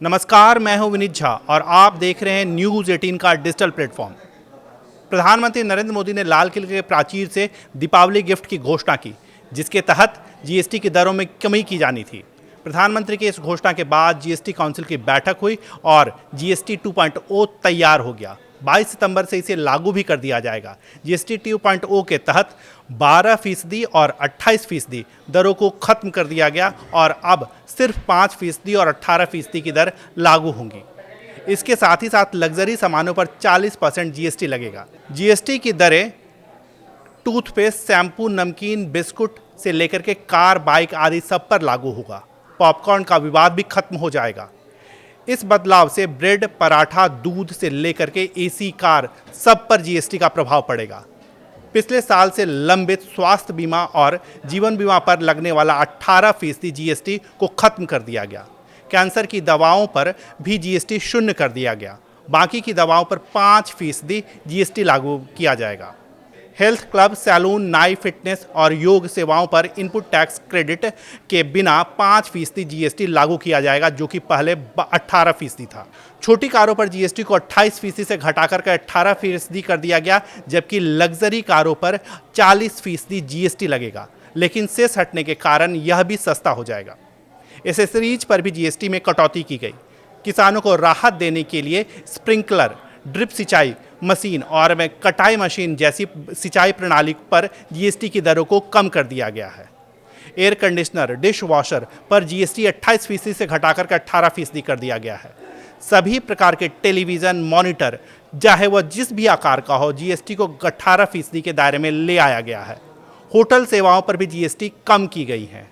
नमस्कार, मैं हूं विनीत झा और आप देख रहे हैं न्यूज़ 18 का डिजिटल प्लेटफॉर्म। प्रधानमंत्री नरेंद्र मोदी ने लाल किले के प्राचीर से दीपावली गिफ्ट की घोषणा की, जिसके तहत जीएसटी की दरों में कमी की जानी थी। प्रधानमंत्री की इस घोषणा के बाद जीएसटी काउंसिल की बैठक हुई और जीएसटी 2.0 तैयार हो गया। 22 सितंबर से इसे लागू भी कर दिया जाएगा। जीएसटी 2.0 के तहत 12% और 28% दरों को खत्म कर दिया गया और अब सिर्फ 5% और 18% की दर लागू होंगी। इसके साथ ही साथ लग्जरी सामानों पर 40% जीएसटी लगेगा। जीएसटी की दरें टूथपेस्ट, शैम्पू, नमकीन, बिस्कुट से लेकर के कार, बाइक आदि सब पर लागू होगा। पॉपकॉर्न का विवाद भी खत्म हो जाएगा। इस बदलाव से ब्रेड, पराठा, दूध से लेकर के एसी, कार सब पर जीएसटी का प्रभाव पड़ेगा। पिछले साल से लंबित स्वास्थ्य बीमा और जीवन बीमा पर लगने वाला 18% जीएसटी को खत्म कर दिया गया। कैंसर की दवाओं पर भी जीएसटी शून्य कर दिया गया। बाकी की दवाओं पर 5% जीएसटी लागू किया जाएगा। हेल्थ क्लब, सैलून, नाई, फिटनेस और योग सेवाओं पर इनपुट टैक्स क्रेडिट के बिना 5% जीएसटी लागू किया जाएगा, जो कि पहले 18% था। छोटी कारों पर जीएसटी को 28% से घटाकर 18% कर दिया गया, जबकि लग्जरी कारों पर 40% जीएसटी लगेगा, लेकिन सेस हटने के कारण यह भी सस्ता हो जाएगा। एसेसरीज पर भी जीएसटी में कटौती की गई। किसानों को राहत देने के लिए स्प्रिंकलर, ड्रिप सिंचाई मशीन और कटाई मशीन जैसी सिंचाई प्रणाली पर जीएसटी की दरों को कम कर दिया गया है। एयर कंडीशनर, डिश वॉशर पर जीएसटी 28% से घटाकर 18% कर दिया गया है। सभी प्रकार के टेलीविज़न, मॉनिटर, चाहे वह जिस भी आकार का हो, जीएसटी को 18% के दायरे में ले आया गया है। होटल सेवाओं पर भी जीएसटी कम की गई है।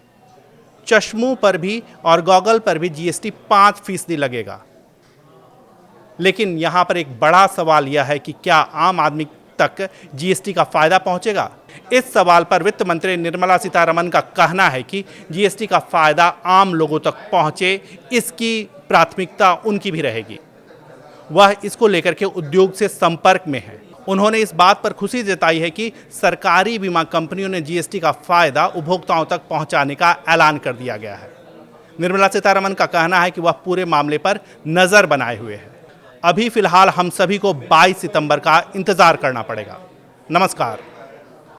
चश्मों पर भी और गॉगल पर भी जीएसटी 5% लगेगा। लेकिन यहाँ पर एक बड़ा सवाल यह है कि क्या आम आदमी तक जीएसटी का फायदा पहुँचेगा? इस सवाल पर वित्त मंत्री निर्मला सीतारमण का कहना है कि जीएसटी का फायदा आम लोगों तक पहुँचे, इसकी प्राथमिकता उनकी भी रहेगी। वह इसको लेकर के उद्योग से संपर्क में है। उन्होंने इस बात पर खुशी जताई है कि सरकारी बीमा कंपनियों ने जीएसटी का फायदा उपभोक्ताओं तक पहुँचाने का ऐलान कर दिया गया है। निर्मला सीतारमण का कहना है कि वह पूरे मामले पर नज़र बनाए हुए है। अभी फिलहाल हम सभी को 22 सितंबर का इंतजार करना पड़ेगा। नमस्कार।